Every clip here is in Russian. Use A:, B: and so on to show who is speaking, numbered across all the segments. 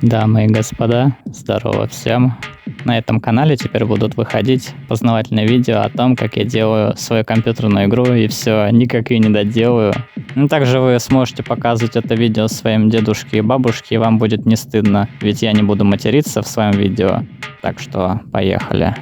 A: Дамы и господа, здорово всем. На этом канале теперь будут выходить познавательные видео о том, как я делаю свою компьютерную игру и все, никак ее не доделаю. Также вы сможете показывать это видео своим дедушке и бабушке, и вам будет не стыдно, ведь я не буду материться в своем видео. Так что поехали.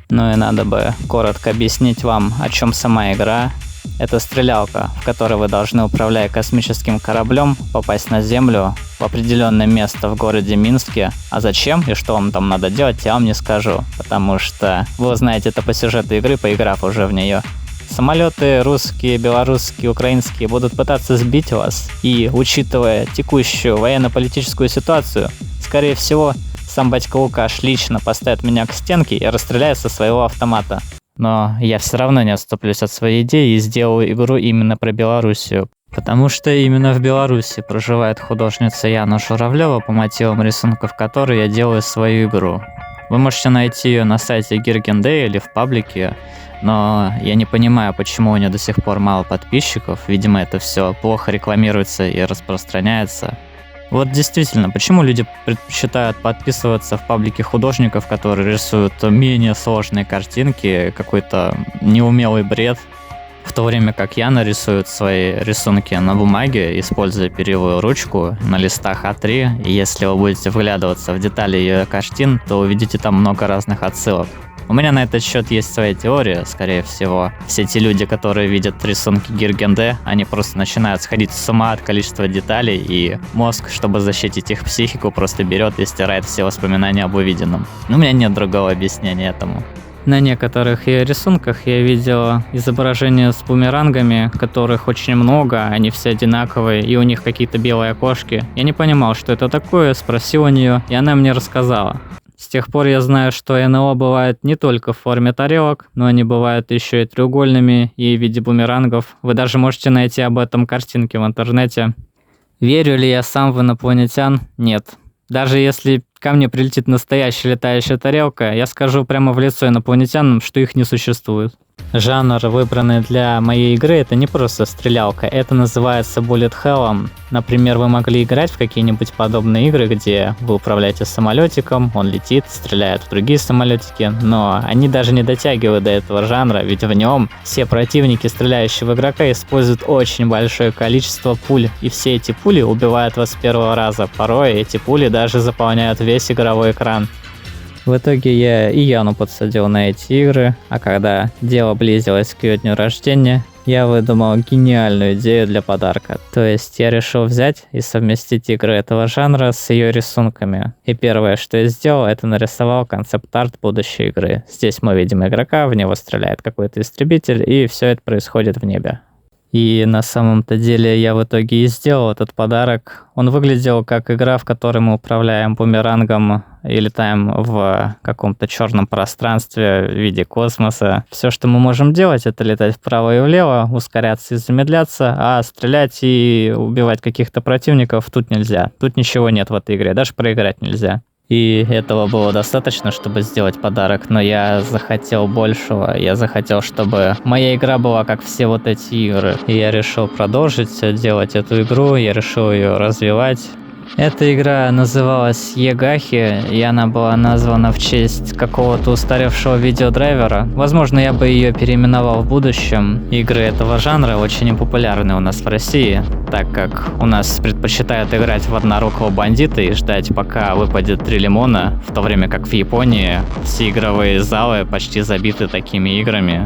A: Ну и надо бы коротко объяснить вам, о чем сама игра. Это стрелялка, в которой вы должны, управляя космическим кораблем, попасть на Землю в определенное место в городе Минске. А зачем и что вам там надо делать, я вам не скажу, потому что вы узнаете это по сюжету игры, поиграв уже в нее. Самолеты русские, белорусские, украинские будут пытаться сбить вас, и, учитывая текущую военно-политическую ситуацию, скорее всего, сам батька Лукаш лично поставит меня к стенке и расстреляет со своего автомата. Но я все равно не отступлюсь от своей идеи и сделаю игру именно про Белоруссию. Потому что именно в Беларуси проживает художница Яна Журавлева, по мотивам рисунков которой я делаю свою игру. Вы можете найти ее на сайте Гиргенде или в паблике, но я не понимаю, почему у нее до сих пор мало подписчиков. Видимо, это все плохо рекламируется и распространяется. Вот действительно, почему люди предпочитают подписываться в паблике художников, которые рисуют менее сложные картинки, какой-то неумелый бред, в то время как Яна рисует свои рисунки на бумаге, используя перьевую ручку на листах А3, и если вы будете вглядываться в детали ее картин, то увидите там много разных отсылок. У меня на этот счет есть своя теория, скорее всего. Все те люди, которые видят рисунки Гиргенде, они просто начинают сходить с ума от количества деталей, и мозг, чтобы защитить их психику, просто берет и стирает все воспоминания об увиденном. Но у меня нет другого объяснения этому. На некоторых ее рисунках я видел изображения с бумерангами, которых очень много, они все одинаковые, и у них какие-то белые окошки. Я не понимал, что это такое, спросил у нее, и она мне рассказала. С тех пор я знаю, что НЛО бывает не только в форме тарелок, но они бывают еще и треугольными, и в виде бумерангов. Вы даже можете найти об этом картинки в интернете. Верю ли я сам в инопланетян? Нет. Даже если ко мне прилетит настоящая летающая тарелка, я скажу прямо в лицо инопланетянам, что их не существует. Жанр, выбранный для моей игры, это не просто стрелялка, это называется Bullet Hell. Например, вы могли играть в какие-нибудь подобные игры, где вы управляете самолетиком, он летит, стреляет в другие самолетики, но они даже не дотягивают до этого жанра, ведь в нем все противники стреляющего игрока используют очень большое количество пуль, и все эти пули убивают вас с первого раза. Порой эти пули даже заполняют весь игровой экран. В итоге я и Яну подсадил на эти игры, а когда дело близилось к ее дню рождения, я выдумал гениальную идею для подарка. То есть я решил взять и совместить игры этого жанра с ее рисунками. И первое, что я сделал, это нарисовал концепт-арт будущей игры. Здесь мы видим игрока, в него стреляет какой-то истребитель, и все это происходит в небе. И на самом-то деле я в итоге и сделал этот подарок. Он выглядел как игра, в которой мы управляем бумерангом и летаем в каком-то черном пространстве в виде космоса. Все, что мы можем делать, это летать вправо и влево, ускоряться и замедляться, а стрелять и убивать каких-то противников тут нельзя. Тут ничего нет в этой игре, даже проиграть нельзя. И этого было достаточно, чтобы сделать подарок, но я захотел большего. Я захотел, чтобы моя игра была как все вот эти игры. И я решил продолжить делать эту игру, я решил ее развивать. Эта игра называлась Егахи, и она была названа в честь какого-то устаревшего видеодрайвера. Возможно, я бы ее переименовал в будущем. Игры этого жанра очень популярны у нас в России, так как у нас предпочитают играть в однорукого бандита и ждать, пока выпадет 3 лимона, в то время как в Японии все игровые залы почти забиты такими играми.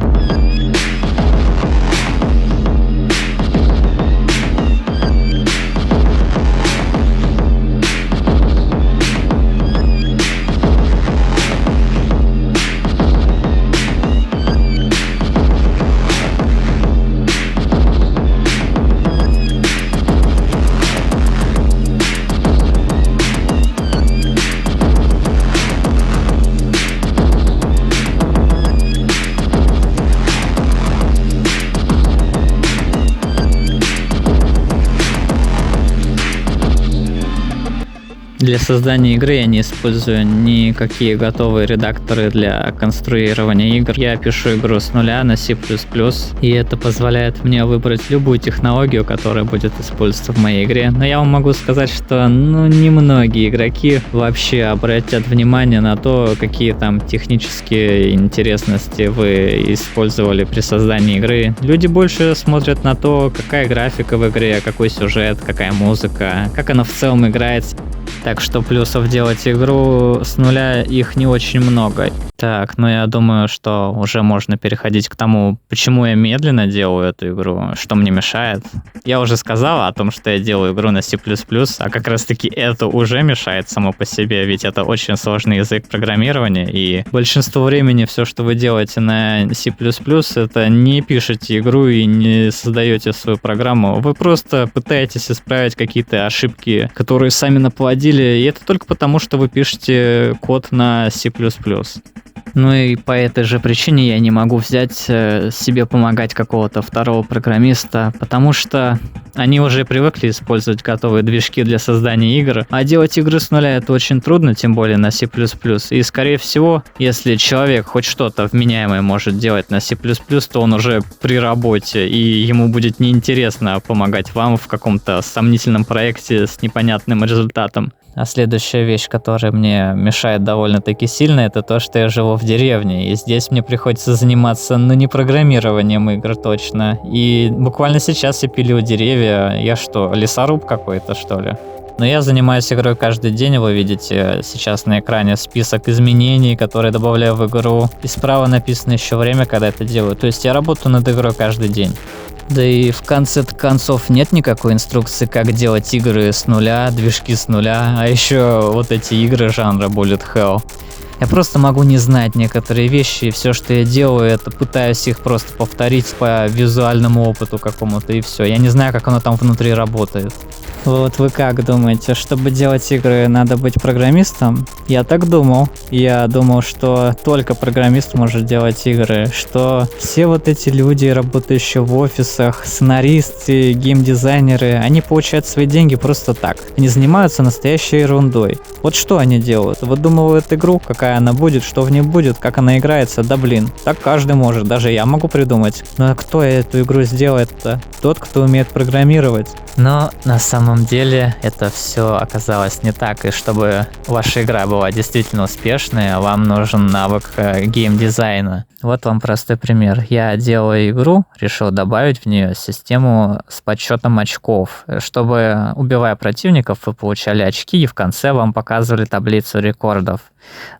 A: Для создания игры я не использую никакие готовые редакторы для конструирования игр. Я пишу игру с нуля на C++, и это позволяет мне выбрать любую технологию, которая будет использоваться в моей игре. Но я вам могу сказать, что немногие игроки вообще обратят внимание на то, какие там технические интересности вы использовали при создании игры. Люди больше смотрят на то, какая графика в игре, какой сюжет, какая музыка, как она в целом играется. Так что плюсов делать игру с нуля их не очень много. Так, я думаю, что уже можно переходить к тому, почему я медленно делаю эту игру, что мне мешает. Я уже сказал о том, что я делаю игру на C++, а как раз таки это уже мешает само по себе, ведь это очень сложный язык программирования, и большинство времени все, что вы делаете на C++, это не пишете игру и не создаете свою программу, вы просто пытаетесь исправить какие-то ошибки, которые сами наплодили, и это только потому, что вы пишете код на C++. И по этой же причине я не могу взять себе помогать какого-то второго программиста, потому что они уже привыкли использовать готовые движки для создания игр, а делать игры с нуля это очень трудно, тем более на C++. И скорее всего, если человек хоть что-то вменяемое может делать на C++, то он уже при работе, и ему будет неинтересно помогать вам в каком-то сомнительном проекте с непонятным результатом. А следующая вещь, которая мне мешает довольно-таки сильно, это то, что я живу в деревне, и здесь мне приходится заниматься, не программированием игр точно. И буквально сейчас я пилю деревья, я что, лесоруб какой-то, что ли? Но я занимаюсь игрой каждый день, вы видите сейчас на экране список изменений, которые добавляю в игру, и справа написано еще время, когда это делаю, то есть я работаю над игрой каждый день. Да и в конце концов нет никакой инструкции, как делать игры с нуля, движки с нуля, а еще вот эти игры жанра Bullet Hell. Я просто могу не знать некоторые вещи, и все, что я делаю, это пытаюсь их просто повторить по визуальному опыту какому-то, и все. Я не знаю, как оно там внутри работает. Вот вы как думаете, чтобы делать игры, надо быть программистом? Я так думал. Я думал, что только программист может делать игры, что все вот эти люди, работающие в офисах, сценаристы, геймдизайнеры, они получают свои деньги просто так. Они занимаются настоящей ерундой. Вот что они делают? Выдумывают игру, какая она будет, что в ней будет, как она играется, да блин. Так каждый может, даже я могу придумать. Но кто эту игру сделает-то? Тот, кто умеет программировать. Но на самом деле это все оказалось не так, и чтобы ваша игра была действительно успешной, вам нужен навык геймдизайна. Вот вам простой пример. Я делаю игру, решил добавить в нее систему с подсчетом очков, чтобы, убивая противников, вы получали очки, и в конце вам показывали таблицу рекордов.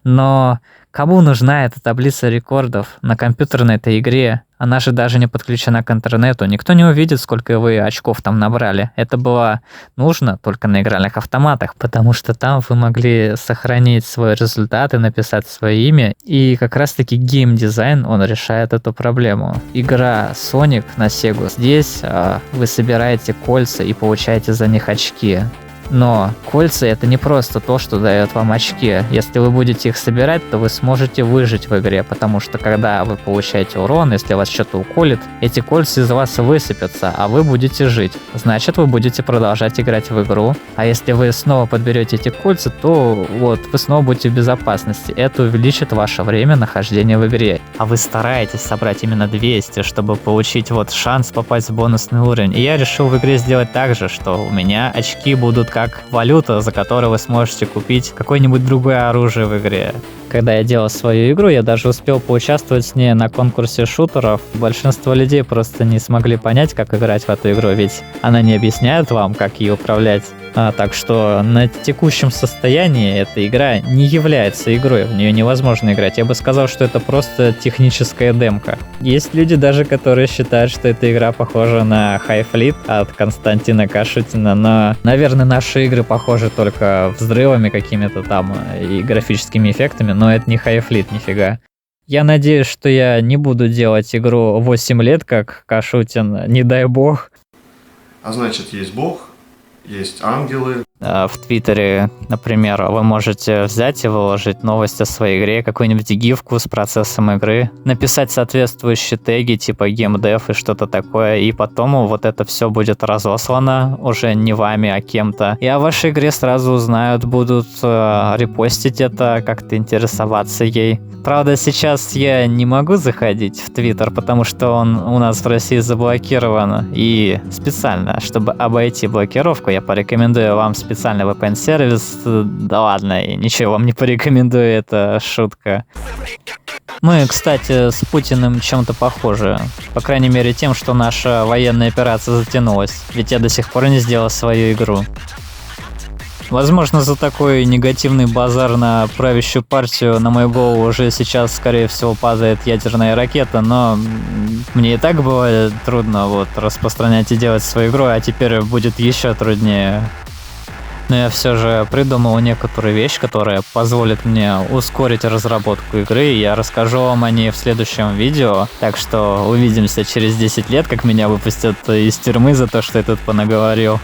A: Но кому нужна эта таблица рекордов на компьютерной этой игре? Она же даже не подключена к интернету. Никто не увидит, сколько вы очков там набрали. Это было нужно только на игральных автоматах, потому что там вы могли сохранить свой результат и написать свое имя. И как раз-таки геймдизайн, он решает эту проблему. Игра Sonic на Sega. Здесь вы собираете кольца и получаете за них очки. Но кольца — это не просто то, что дает вам очки. Если вы будете их собирать, то вы сможете выжить в игре, потому что когда вы получаете урон, если вас что-то уколет, эти кольца из вас высыпятся, а вы будете жить. Значит, вы будете продолжать играть в игру. А если вы снова подберете эти кольца, то вы снова будете в безопасности. Это увеличит ваше время нахождения в игре. А вы стараетесь собрать именно 200, чтобы получить шанс попасть в бонусный уровень. И я решил в игре сделать так же, что у меня очки будут как валюта, за которую вы сможете купить какое-нибудь другое оружие в игре. Когда я делал свою игру, я даже успел поучаствовать с ней на конкурсе шутеров. Большинство людей просто не смогли понять, как играть в эту игру, ведь она не объясняет вам, как ее управлять. Так что на текущем состоянии эта игра не является игрой, в нее невозможно играть. Я бы сказал, что это просто техническая демка. Есть люди даже, которые считают, что эта игра похожа на High Fleet от Константина Кашутина, но, наверное, наши игры похожи только взрывами какими-то там и графическими эффектами, но это не High Fleet, нифига. Я надеюсь, что я не буду делать игру 8 лет, как Кашутин, не дай бог.
B: А значит, есть Бог, есть ангелы,
A: в Твиттере, например, вы можете взять и выложить новость о своей игре, какую-нибудь гифку с процессом игры, написать соответствующие теги типа геймдев и что-то такое, и потом вот это все будет разослано уже не вами, а кем-то. И о вашей игре сразу узнают, будут репостить это, как-то интересоваться ей. Правда, сейчас я не могу заходить в Твиттер, потому что он у нас в России заблокирован. И специально, чтобы обойти блокировку, я порекомендую вам специальный VPN-сервис. Да ладно, я ничего вам не порекомендую, это шутка. Мы, кстати, с Путиным чем-то похожи. По крайней мере тем, что наша военная операция затянулась. Ведь я до сих пор не сделал свою игру. Возможно, за такой негативный базар на правящую партию на мою голову уже сейчас, скорее всего, падает ядерная ракета, но мне и так было трудно распространять и делать свою игру, а теперь будет еще труднее. Но я все же придумал некоторую вещь, которая позволит мне ускорить разработку игры, и я расскажу вам о ней в следующем видео. Так что увидимся через 10 лет, как меня выпустят из тюрьмы за то, что я тут понаговорил.